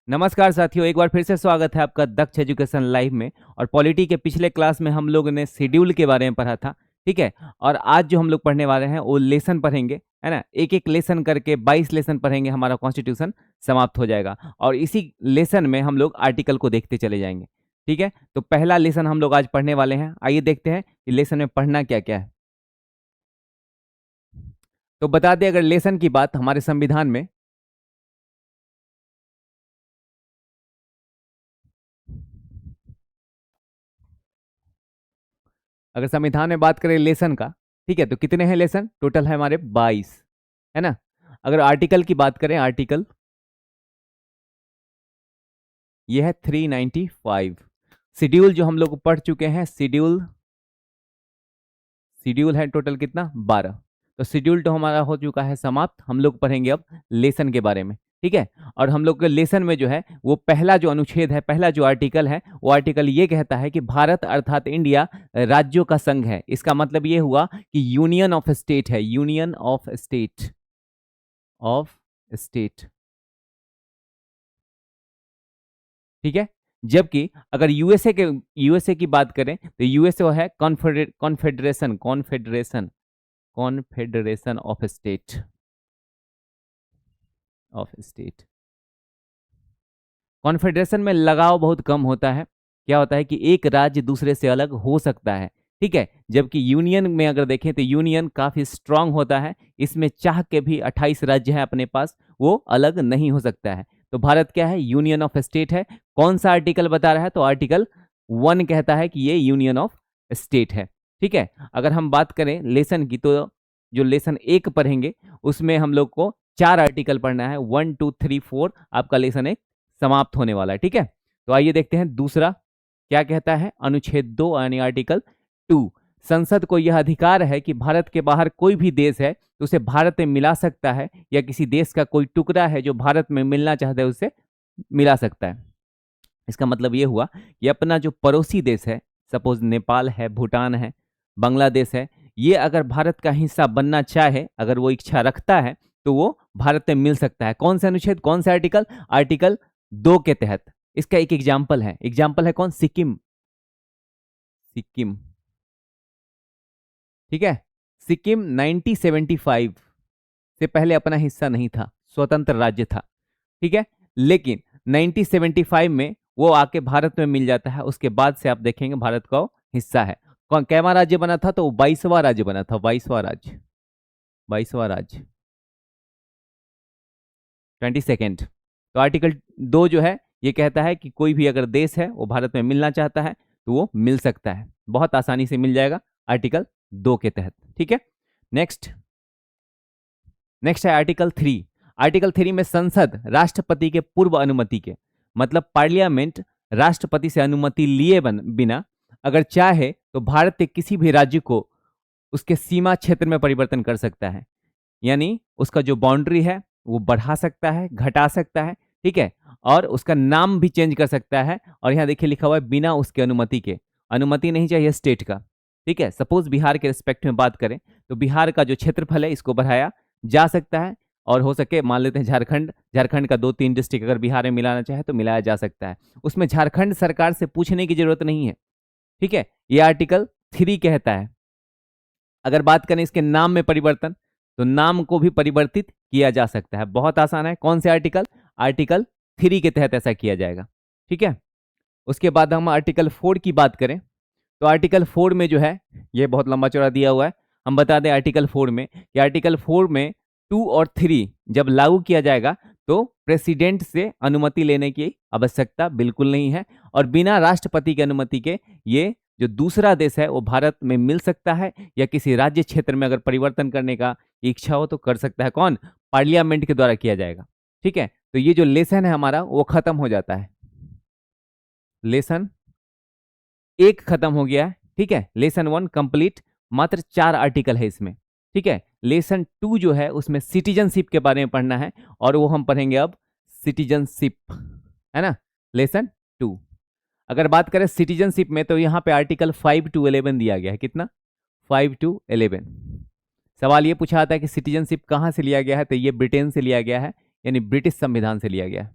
नमस्कार साथियों, एक बार फिर से स्वागत है आपका दक्ष एजुकेशन लाइव में। और पॉलिटी के पिछले क्लास में हम लोगों ने शेड्यूल के बारे में पढ़ा था। ठीक है। और आज जो हम लोग पढ़ने वाले हैं वो लेसन पढ़ेंगे, है ना। एक एक लेसन करके 22 लेसन पढ़ेंगे, हमारा कॉन्स्टिट्यूशन समाप्त हो जाएगा। और इसी लेसन में हम लोग आर्टिकल को देखते चले जाएंगे। ठीक है। तो पहला लेसन हम लोग आज पढ़ने वाले हैं। आइए देखते हैं कि लेसन में पढ़ना क्या क्या है। तो बता दें, अगर लेसन की बात हमारे संविधान में अगर संविधान में बात करें लेसन का, ठीक है, तो कितने हैं लेसन? टोटल है हमारे 22, है ना। अगर आर्टिकल की बात करें, आर्टिकल ये है 395। शेड्यूल जो हम लोग पढ़ चुके हैं, शेड्यूल शेड्यूल है टोटल कितना? 12। तो शेड्यूल तो हमारा हो चुका है समाप्त। हम लोग पढ़ेंगे अब लेसन के बारे में। ठीक है। और हम लोग के लेसन में जो है वो पहला जो अनुच्छेद है, पहला जो आर्टिकल है, वो आर्टिकल ये कहता है कि भारत अर्थात इंडिया राज्यों का संघ है। इसका मतलब ये हुआ कि यूनियन ऑफ स्टेट है, union of state, of state. ठीक है। जबकि अगर यूएसए की बात करें तो यूएसए है confederation confederation confederation of state. Confederation में लगाव बहुत कम होता है। क्या होता है कि एक राज्य दूसरे से अलग हो सकता है। ठीक है। जबकि यूनियन में अगर देखें तो यूनियन काफी स्ट्रांग होता है। इसमें चाह के भी 28 राज्य हैं अपने पास, वो अलग नहीं हो सकता है। तो भारत क्या है? यूनियन ऑफ स्टेट है। कौन सा आर्टिकल बता रहा है? तो आर्टिकल 1 कहता है कि ये यूनियन ऑफ स्टेट है। ठीक है। अगर हम बात करें लेसन की, तो जो लेसन 1 पढ़ेंगे उसमें हम लोग को 4 आर्टिकल पढ़ना है। 1 2 3 4 आपका लेसन 1 समाप्त होने वाला है। ठीक है। तो आइए देखते हैं दूसरा क्या कहता है। अनुच्छेद 2 यानी आर्टिकल 2, संसद को यह अधिकार है कि भारत के बाहर कोई भी देश है तो उसे भारत में मिला सकता है, या किसी देश का कोई टुकड़ा है जो भारत में मिलना चाहता है उसे मिला सकता है। इसका मतलब ये हुआ कि अपना जो पड़ोसी देश है, सपोज नेपाल है, भूटान है, बांग्लादेश है, ये अगर भारत का हिस्सा बनना चाहे, अगर वो इच्छा रखता है, तो वो भारत में मिल सकता है। कौन सा अनुच्छेद, कौन सा आर्टिकल? आर्टिकल 2 के तहत। इसका एक एग्जाम्पल है कौन? सिक्किम। सिक्किम। ठीक है। सिक्किम 1975 से पहले अपना हिस्सा नहीं था, स्वतंत्र राज्य था। ठीक है। लेकिन 1975 में वो आके भारत में मिल जाता है। उसके बाद से आप देखेंगे भारत का हिस्सा है। कौन कैवा राज्य बना था? तो 22वां राज्य बना था, 22वां राज्य, 22वां राज्य, 22nd। तो आर्टिकल 2 जो है ये कहता है कि कोई भी अगर देश है वो भारत में मिलना चाहता है तो वो मिल सकता है, बहुत आसानी से मिल जाएगा आर्टिकल 2 के तहत। ठीक है। नेक्स्ट नेक्स्ट है आर्टिकल 3। आर्टिकल 3 में संसद राष्ट्रपति के पूर्व अनुमति के, मतलब पार्लियामेंट राष्ट्रपति से अनुमति लिए बिना अगर चाहे तो भारत के किसी भी राज्य को उसके सीमा क्षेत्र में परिवर्तन कर सकता है। यानी उसका जो बाउंड्री है वो बढ़ा सकता है, घटा सकता है। ठीक है। और उसका नाम भी चेंज कर सकता है। और यहाँ देखिए लिखा हुआ है बिना उसके अनुमति के। अनुमति नहीं चाहिए स्टेट का। ठीक है। सपोज बिहार के रिस्पेक्ट में बात करें तो बिहार का जो क्षेत्रफल है इसको बढ़ाया जा सकता है। और हो सके मान लेते हैं झारखंड, झारखंड का 2-3 डिस्ट्रिक्ट अगर बिहार में मिलाना चाहे तो मिलाया जा सकता है। उसमें झारखंड सरकार से पूछने की जरूरत नहीं है। ठीक है। ये आर्टिकल 3 कहता है। अगर बात करें इसके नाम में परिवर्तन, तो नाम को भी परिवर्तित किया जा सकता है। बहुत आसान है। कौन से आर्टिकल? आर्टिकल 3 के तहत ऐसा किया जाएगा। ठीक है। उसके बाद हम आर्टिकल 4 की बात करें तो आर्टिकल 4 में जो है ये बहुत लंबा चौड़ा दिया हुआ है। हम बता दें आर्टिकल 4 में कि आर्टिकल 4 में 2 और 3 जब लागू किया जाएगा तो प्रेसिडेंट से अनुमति लेने की आवश्यकता बिल्कुल नहीं है। और बिना राष्ट्रपति की अनुमति के ये जो दूसरा देश है वो भारत में मिल सकता है, या किसी राज्य क्षेत्र में अगर परिवर्तन करने का इच्छा हो तो कर सकता है। कौन? पार्लियामेंट के द्वारा किया जाएगा। ठीक है। तो ये जो लेसन है हमारा वो खत्म हो जाता है। लेसन 1 खत्म हो गया है। ठीक है। Lesson 1 complete. मात्र 4 आर्टिकल है इसमें। ठीक है। लेसन 2 जो है उसमें सिटीजनशिप के बारे में पढ़ना है, और वो हम पढ़ेंगे अब सिटीजनशिप, है ना। लेसन 2। अगर बात करें सिटीजनशिप में तो यहाँ पे आर्टिकल 5 to 11 दिया गया है। कितना? 5 to 11। सवाल ये पूछा आता है कि सिटीजनशिप कहाँ से लिया गया है, तो ये ब्रिटेन से लिया गया है, यानी ब्रिटिश संविधान से लिया गया है।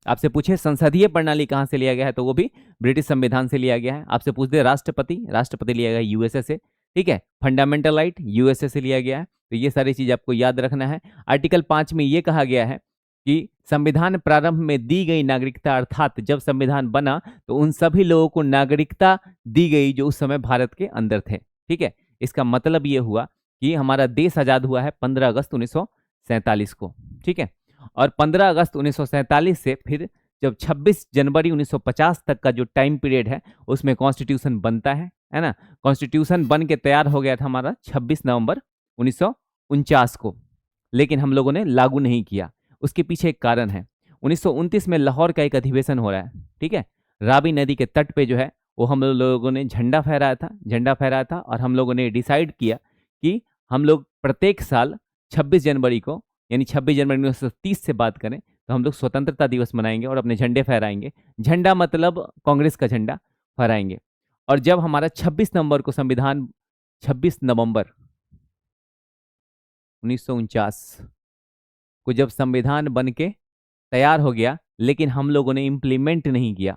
आपसे पूछे संसदीय प्रणाली कहाँ से लिया गया है, तो वो भी ब्रिटिश संविधान से लिया गया है। आपसे पूछ दे राष्ट्रपति, राष्ट्रपति लिया गया है यूएसए से, ठीक है। फंडामेंटल राइट यूएसए से लिया गया है। तो ये सारी चीज आपको याद रखना है। आर्टिकल 5 में ये कहा गया है कि संविधान प्रारंभ में दी गई नागरिकता, अर्थात जब संविधान बना तो उन सभी लोगों को नागरिकता दी गई जो उस समय भारत के अंदर थे, ठीक है। इसका मतलब ये हुआ कि हमारा देश आजाद हुआ है 15 अगस्त 1947 को, ठीक है। और 15 अगस्त 1947 से फिर जब 26 जनवरी 1950 तक का जो टाइम पीरियड है उसमें कॉन्स्टिट्यूशन बनता है ना। कॉन्स्टिट्यूशन बन के तैयार हो गया था हमारा 26 नवंबर 1949 को, लेकिन हम लोगों ने लागू नहीं किया। उसके पीछे एक कारण है। 1929 में लाहौर का एक अधिवेशन हो रहा है, ठीक है। रावी नदी के तट पे जो है वो हम लोगों ने झंडा फहराया था और हम लोगों ने डिसाइड किया कि हम लोग प्रत्येक साल 26 जनवरी को, यानी 26 जनवरी 1930 से बात करें तो हम लोग स्वतंत्रता दिवस मनाएंगे और अपने झंडे फहराएंगे। झंडा मतलब कांग्रेस का झंडा फहराएंगे। और जब हमारा 26 नवंबर को संविधान, 26 नवंबर 1949 को जब संविधान बन के तैयार हो गया, लेकिन हम लोगों ने इम्प्लीमेंट नहीं किया,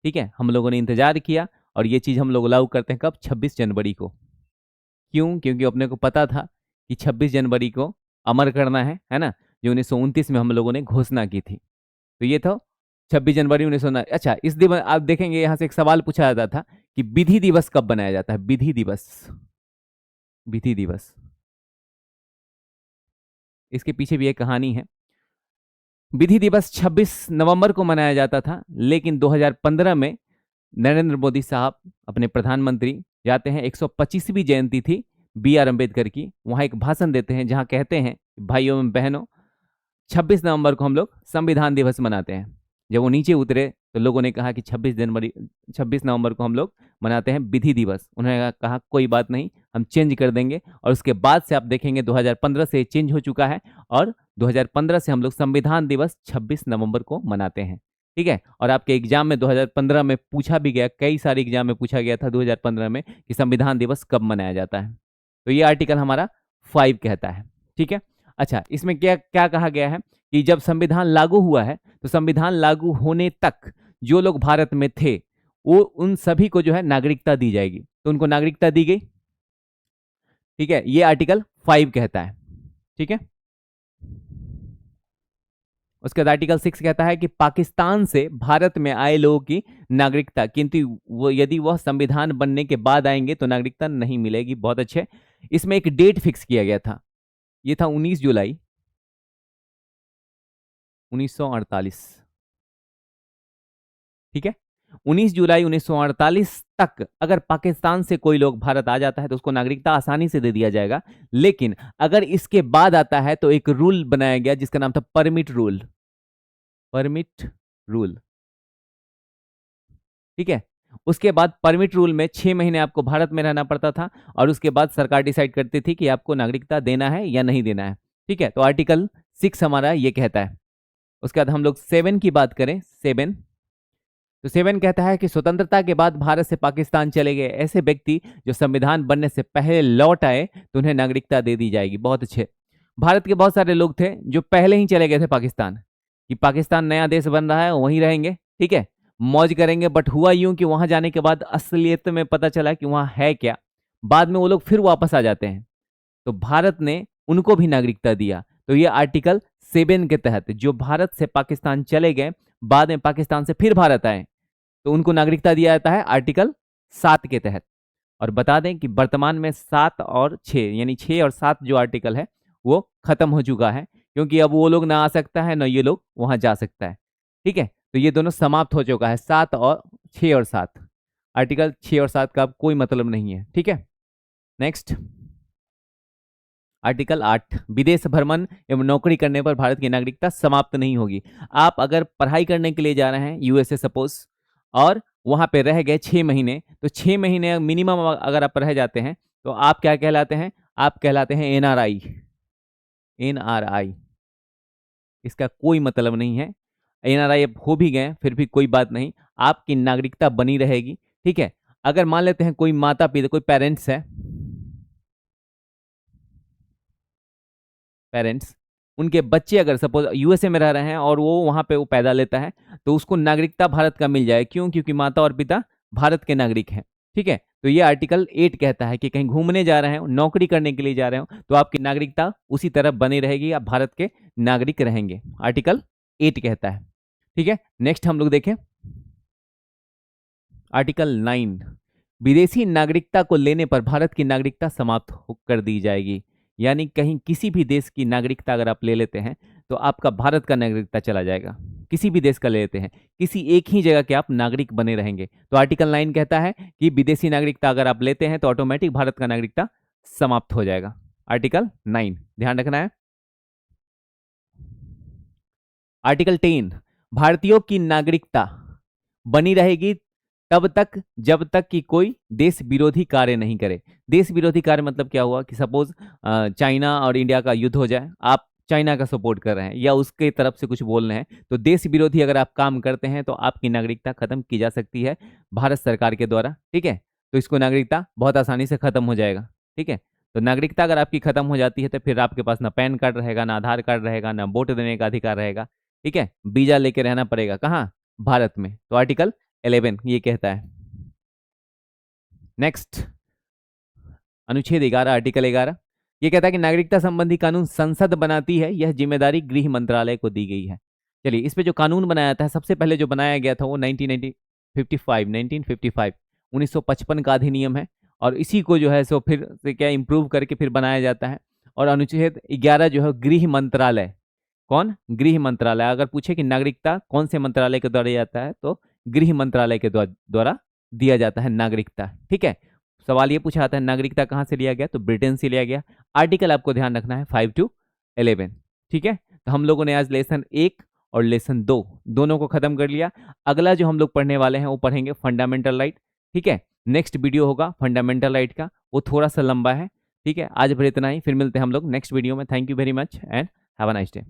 ठीक है। हम लोगों ने इंतजार किया और ये चीज हम लोग लागू करते हैं कब, 26 जनवरी को। क्यों? क्योंकि अपने को पता था कि 26 जनवरी को अमर करना है ना, जो 1929 में हम लोगों ने घोषणा की थी। तो ये था 26 जनवरी 1949। अच्छा, इस दिन आप देखेंगे यहाँ से एक सवाल पूछा जाता था कि विधि दिवस कब बनाया जाता है। विधि दिवस, विधि दिवस, इसके पीछे भी एक कहानी है। विधि दिवस 26 नवंबर को मनाया जाता था, लेकिन 2015 में नरेंद्र मोदी साहब अपने प्रधानमंत्री जाते हैं, 125वीं जयंती थी बी आर अम्बेडकर की, वहां एक भाषण देते हैं जहां कहते हैं भाइयों एवं बहनों 26 नवंबर को हम लोग संविधान दिवस मनाते हैं। जब वो नीचे उतरे तो लोगों ने कहा कि 26 नवंबर को हम लोग मनाते हैं विधि दिवस। उन्होंने कहा कोई बात नहीं, हम चेंज कर देंगे। और उसके बाद से आप देखेंगे 2015 से चेंज हो चुका है और 2015 से हम लोग संविधान दिवस 26 नवंबर को मनाते हैं, ठीक है। और आपके एग्जाम में 2015 में पूछा भी गया, कई सारे एग्जाम में पूछा गया था 2015 में कि संविधान दिवस कब मनाया जाता है। तो ये आर्टिकल हमारा 5 कहता है, ठीक है। अच्छा, इसमें क्या क्या कहा गया है कि जब संविधान लागू हुआ है तो संविधान लागू होने तक जो लोग भारत में थे वो उन सभी को जो है नागरिकता दी जाएगी। तो उनको नागरिकता दी गई, ठीक है। ये आर्टिकल 5 कहता है, ठीक है। उसके बाद आर्टिकल 6 कहता है कि पाकिस्तान से भारत में आए लोगों की नागरिकता, किंतु वो यदि वह संविधान बनने के बाद आएंगे तो नागरिकता नहीं मिलेगी। बहुत अच्छे। इसमें एक डेट फिक्स किया गया था, ये था 19 जुलाई 1948, ठीक है। 19 जुलाई 1948 तक अगर पाकिस्तान से कोई लोग भारत आ जाता है तो उसको नागरिकता आसानी से दे दिया जाएगा। लेकिन अगर इसके बाद आता है तो एक रूल बनाया गया जिसका नाम था परमिट रूल, परमिट रूल, ठीक है। उसके बाद परमिट रूल में 6 महीने आपको भारत में रहना पड़ता था और उसके बाद सरकार डिसाइड करती थी कि आपको नागरिकता देना है या नहीं देना है, ठीक है। तो आर्टिकल 6 हमारा ये कहता है। उसके बाद हम लोग 7 की बात करें, 7, तो 7 कहता है कि स्वतंत्रता के बाद भारत से पाकिस्तान चले गए ऐसे व्यक्ति जो संविधान बनने से पहले लौट आए तो उन्हें नागरिकता दे दी जाएगी। बहुत अच्छे। भारत के बहुत सारे लोग थे जो पहले ही चले गए थे पाकिस्तान, कि पाकिस्तान नया देश बन रहा है वहीं रहेंगे, ठीक है, मौज करेंगे। बट हुआ यूं कि वहां जाने के बाद असलियत में पता चला कि वहां है क्या। बाद में वो लोग फिर वापस आ जाते हैं, तो भारत ने उनको भी नागरिकता दिया। तो ये आर्टिकल 7 के तहत जो भारत से पाकिस्तान चले गए, बाद में पाकिस्तान से फिर भारत आए, तो उनको नागरिकता दिया जाता है आर्टिकल 7 के तहत। और बता दें कि वर्तमान में 7 और 6, यानी 6 और 7 जो आर्टिकल है वो खत्म हो चुका है, क्योंकि अब वो लोग ना आ सकता है ना ये लोग वहां जा सकता है, ठीक है। तो ये दोनों समाप्त हो चुका है, 7 और 6 और 7। आर्टिकल 6 और 7 का अब कोई मतलब नहीं है, ठीक है। नेक्स्ट, आर्टिकल 8, विदेश भ्रमण एवं नौकरी करने पर भारत की नागरिकता समाप्त नहीं होगी। आप अगर पढ़ाई करने के लिए जा रहे हैं यूएसए सपोज, और वहां पे रह गए 6 महीने, तो 6 महीने मिनिमम अगर आप रह जाते हैं तो आप क्या कहलाते हैं, आप कहलाते हैं एनआरआई। एनआरआई, इसका कोई मतलब नहीं है। एनआरआई हो भी गए फिर भी कोई बात नहीं, आपकी नागरिकता बनी रहेगी, ठीक है। अगर मान लेते हैं कोई माता पिता, कोई पेरेंट्स है, पेरेंट्स उनके बच्चे अगर सपोज यूएसए में रह रहे हैं और वो वहां पे वो पैदा लेता है, तो उसको नागरिकता भारत का मिल जाए। क्यों? क्योंकि माता और पिता भारत के नागरिक हैं। ठीक है, तो ये आर्टिकल 8 कहता है कि कहीं घूमने जा रहे हो, नौकरी करने के लिए जा रहे हो, तो आपकी नागरिकता उसी तरह बनी रहेगी, आप भारत के नागरिक रहेंगे। आर्टिकल 8 कहता है। ठीक है, नेक्स्ट हम लोग देखें आर्टिकल 9। विदेशी नागरिकता को लेने पर भारत की नागरिकता समाप्त कर दी जाएगी। यानी कहीं किसी भी देश की नागरिकता अगर आप ले लेते हैं तो आपका भारत का नागरिकता चला जाएगा। किसी भी देश का ले लेते हैं, किसी एक ही जगह के आप नागरिक बने रहेंगे। तो आर्टिकल 9 कहता है कि विदेशी नागरिकता अगर आप लेते हैं तो ऑटोमेटिक भारत का नागरिकता समाप्त हो जाएगा। आर्टिकल 9 ध्यान रखना है। आर्टिकल 10, भारतीयों की नागरिकता बनी रहेगी तब तक जब तक कि कोई देश विरोधी कार्य नहीं करे। देश विरोधी कार्य मतलब क्या हुआ कि सपोज चाइना और इंडिया का युद्ध हो जाए, आप चाइना का सपोर्ट कर रहे हैं या उसके तरफ से कुछ बोल रहे हैं, तो देश विरोधी अगर आप काम करते हैं तो आपकी नागरिकता खत्म की जा सकती है भारत सरकार के द्वारा। ठीक है, तो इसको नागरिकता बहुत आसानी से खत्म हो जाएगा। ठीक है, तो नागरिकता अगर आपकी खत्म हो जाती है तो फिर आपके पास ना पैन कार्ड रहेगा, ना आधार कार्ड रहेगा, ना वोट देने का अधिकार रहेगा। ठीक है, वीजा लेके रहना पड़ेगा कहाँ? भारत में। तो आर्टिकल 11 ये कहता है। नेक्स्ट अनुच्छेद 11 आर्टिकल 11 ये कहता है कि नागरिकता संबंधी कानून संसद बनाती है, यह जिम्मेदारी गृह मंत्रालय को दी गई है। चलिए, इस पे जो कानून बनाया था, सबसे पहले जो बनाया गया था वो 1955 का अधिनियम है, और इसी को जो है सो फिर से क्या इम्प्रूव करके फिर बनाया जाता है। और अनुच्छेद 11 जो है गृह मंत्रालय, कौन? गृह मंत्रालय। अगर पूछे कि नागरिकता कौन से मंत्रालय के द्वारा जाता है तो गृह मंत्रालय के द्वारा दिया जाता है नागरिकता। ठीक है, सवाल ये पूछा जाता है नागरिकता कहाँ से लिया गया, तो ब्रिटेन से लिया गया। आर्टिकल आपको ध्यान रखना है 5 to 11। ठीक है, तो हम लोगों ने आज लेसन 1 और लेसन 2 दोनों को खत्म कर लिया। अगला जो हम लोग पढ़ने वाले हैं वो पढ़ेंगे फंडामेंटल राइट। ठीक है, नेक्स्ट वीडियो होगा फंडामेंटल राइट का, वो थोड़ा सा लंबा है। ठीक है, आज भर इतना ही, फिर मिलते हैं हम लोग नेक्स्ट वीडियो में। Thank you very much and have a nice day.